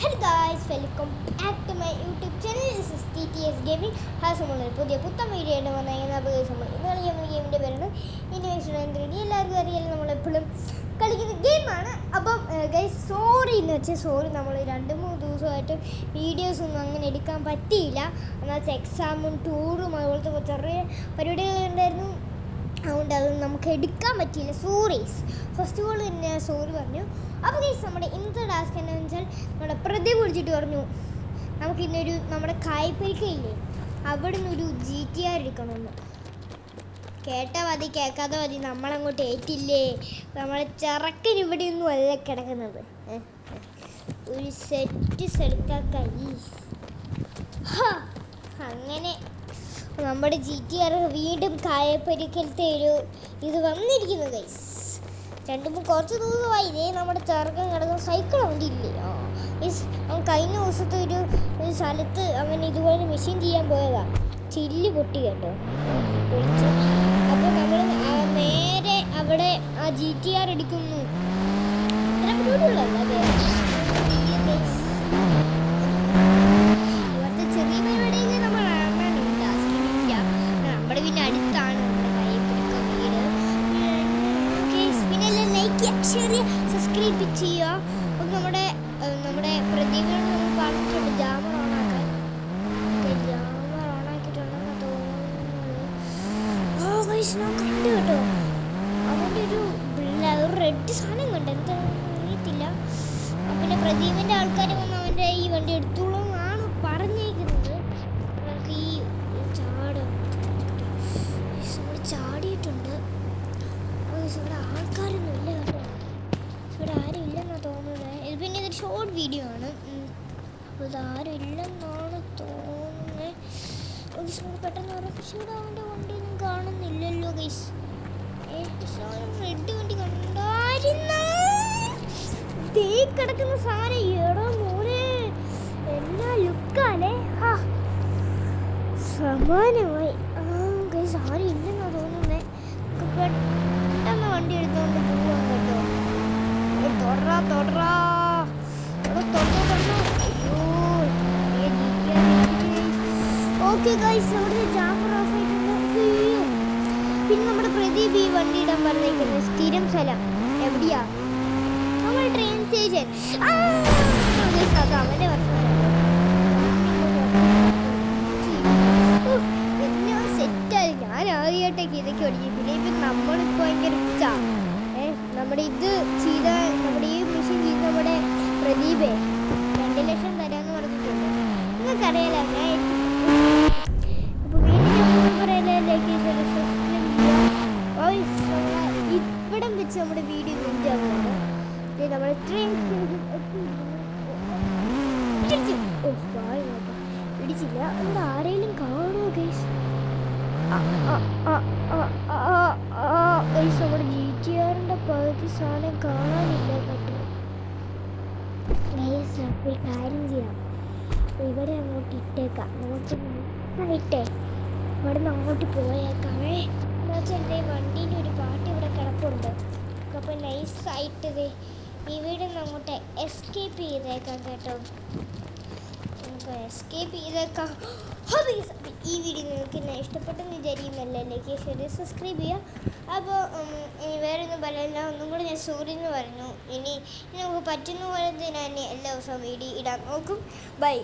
Hello guys, welcome back to my YouTube channel. This is TTS Gaming. നമ്മളൊരു പുതിയ പുത്തൻ video ആയിട്ട് വന്നിരിക്കുന്നത്. അപ്പോൾ നമ്മൾ ഇന്നലെ ഗെയിമിൻ്റെ പേരാണ് ഇൻവേഷൻ ആൻഡ് എല്ലാവർക്കും അറിയാലും നമ്മളെപ്പോഴും കളിക്കുന്ന ഗെയിമാണ്. അപ്പം ഗൈസ് സോറി എന്ന് വെച്ചാൽ സോറി, നമ്മൾ 2-3 ദിവസമായിട്ട് വീഡിയോസൊന്നും അങ്ങനെ എടുക്കാൻ പറ്റിയില്ല. എന്നുവെച്ചാൽ എക്സാമും ടൂറും അതുപോലത്തെ ചെറിയ പരിപാടികളുണ്ടായിരുന്നു. അതുകൊണ്ട് അത് നമുക്ക് എടുക്കാൻ പറ്റിയില്ല. സോറീസ് ഫസ്റ്റ് ഓൾ തന്നെ സോറി പറഞ്ഞു. അപ്പോൾ ഗൈസ് നമ്മുടെ ഇന്നത്തെ ടാസ്ക് എന്താണെന്ന് വെച്ചാൽ നമ്മുടെ പ്രതിഭ വിളിച്ചിട്ട് പറഞ്ഞു നമുക്കിന്നൊരു നമ്മുടെ കായ്പരിക്കയില്ലേ അവിടെ നിന്നൊരു GTR എടുക്കണമെന്ന്. കേട്ടാൽ മതി, കേൾക്കാതെ മതി, നമ്മളങ്ങോട്ട് ഏറ്റില്ലേ. നമ്മളെ ചെറുക്കൻ ഇവിടെ ഒന്നും അല്ല കിടക്കുന്നത്. ഒരു സെറ്റ് സെടുക്കാ അങ്ങനെ നമ്മുടെ GTR വീണ്ടും കായപ്പരിക്കലത്തെ ഒരു ഇത് വന്നിരിക്കുന്നു ഗൈസ്. കുറച്ച് ദിവസമായി ഇതേ നമ്മുടെ ചെറുക്കൻ കിടക്കുന്ന സൈക്കിൾ വണ്ടിയില്ലേ. അവൻ കഴിഞ്ഞ ദിവസത്തെ ഒരു സ്ഥലത്ത് അങ്ങനെ ഇതുപോലെ മെഷീൻ ചെയ്യാൻ പോയതാണ്. ചില്ല് പൊട്ടി കേട്ടോ പൊളിച്ച്. അപ്പോൾ നമ്മൾ നേരെ അവിടെ ആ GTR എടുക്കുന്നു. അത്ര പരിപാടിയുള്ളല്ല ഇവിടുത്തെ ചെറിയ പരിപാടിയിൽ നമ്മൾ നമ്മുടെ പിന്നെ അടുത്താണ് നമ്മുടെ കൈപ്പിടിക്ക വീട്. പിന്നെ എല്ലാം ലൈക്ക് ചെയ്യുക, ഷെയർ ചെയ്യുക, സബ്സ്ക്രൈബ് ചെയ്യുക. അപ്പോൾ നമ്മുടെ പ്രതിഭയിൽ നമുക്ക് പറഞ്ഞിട്ടുണ്ട് ജാമർ ഓണാക്കാൻ. ജാമർ ഓണാക്കിയിട്ടുണ്ടെന്ന് തോന്നുന്നത്. ഞാൻ കണ്ടു കേട്ടോ അവൻ്റെ ഒരു റെഡ് സാധനം കണ്ട്, എന്താണെന്ന് അറിയത്തില്ല. പിന്നെ പ്രദീപിൻ്റെ ആൾക്കാർ വന്ന് അവൻ്റെ ഈ വണ്ടി എടുത്തോളൂ എന്നാണ് പറഞ്ഞേക്കുന്നത്. നമുക്ക് ഈ ചാടിയിട്ടുണ്ട്. ഇവിടെ ആൾക്കാരൊന്നും ഇല്ല കേട്ടോ, ഇവിടെ ആരും ഇല്ലെന്നാണ് തോന്നുന്നത്. ഇത് പിന്നെ ഇതൊരു ഷോർട്ട് വീഡിയോ ആണ്. അപ്പോൾ ഇതാരും ഇല്ലെന്നാണ് തോന്നുന്നത്. പെട്ടെന്ന് പറയാം. പക്ഷെ ഇവിടെ അവൻ്റെ വണ്ടിയൊന്നും കാണുന്നില്ലല്ലോ ഗൈസ്. റെഡ് വണ്ടി കണ്ടായിരുന്നു തേ കിടക്കുന്ന സാധനം. എടോ മോനെ എന്നാ ലുക്കാലേ. സമാനമായി ഗൈസ് ആരും ഇല്ലെന്നാ തോന്നുന്നേ. പെട്ടെന്ന് വണ്ടി എടുത്തുകൊണ്ട് പോവാൻ കേട്ടോ. തൊടറാ ഓക്കെ ഗൈസ്, അവിടെ ജാമർ ഓഫ് ആയിട്ടുണ്ട്. പിന്നെ നമ്മുടെ പ്രദീപ് ഈ വണ്ടി ഇടാൻ പറഞ്ഞേക്കുന്നത് സ്ഥിരം സ്ഥലം എവിടെയാ? നമ്മൾ ട്രെയിൻ സ്റ്റേഷൻ. അത് അവൻ്റെ സെറ്റായി. ഞാൻ ആദ്യമായിട്ടൊക്കെ ഇതൊക്കെ ഓടിക്കും. പിന്നെ ഇപ്പം നമ്മളിപ്പോൾ ഭയങ്കര നമ്മുടെ ഇത് ചെയ്ത നമ്മുടെ ഈ മെഷീൻ ചെയ്ത് നമ്മുടെ പ്രദീപേ 2 ലക്ഷം തരാമെന്ന് പറഞ്ഞിട്ടുണ്ട്. നിങ്ങൾക്കറിയാലോ. ഞാൻ ഇപ്പോൾ വീട്ടിൽ പറയലേക്ക് ഇവിടം വെച്ച് നമ്മുടെ വീഡിയോ നിൽക്കുകയാണ്. നമ്മുടെ ട്രെയിൻ പിടിച്ചില്ല. അവിടെ ആരെങ്കിലും കാണുമോ ഗൈസ്? നമ്മുടെ GTRൻ്റെ പകുതി സാധനം കാണാനില്ല കേട്ടോ ഗൈസ്. അപ്പോൾ ഒരു കാര്യം ചെയ്യാം, ഇവിടെ അങ്ങോട്ട് ഇട്ടേക്കാം. നമുക്ക് നന്നായിട്ടേ ഇവിടെ നിന്ന് അങ്ങോട്ട് പോയേക്കാമേ. എന്താ വെച്ചാൽ എൻ്റെ വണ്ടീൻ്റെ ഒരു പാട്ട് ഇവിടെ കിടപ്പുണ്ട്. അപ്പോൾ നൈസായിട്ട് ഇവിടെ നിന്ന് അങ്ങോട്ട് എസ്കേപ്പ് ചെയ്തേക്കാം കേട്ടോ. നമുക്ക് എസ്കേപ്പ് ചെയ്തേക്കാം. ഈ വീഡിയോ നിങ്ങൾക്ക് എന്നെ ഇഷ്ടപ്പെട്ടെന്ന് വിചാരിക്കുമല്ലോ. ലൈക്ക് ഷെയർ സബ്സ്ക്രൈബ് ചെയ്യുക. അപ്പോൾ ഇനി വേറെ ഒന്നും പറയില്ല. ഒന്നും കൂടെ ഞാൻ സോറി എന്ന് പറഞ്ഞു. ഇനി നമുക്ക് പറ്റുന്ന പോലെ ഞാൻ എല്ലാ ദിവസവും വീഡിയോ ഇടാൻ നോക്കും. ബൈ.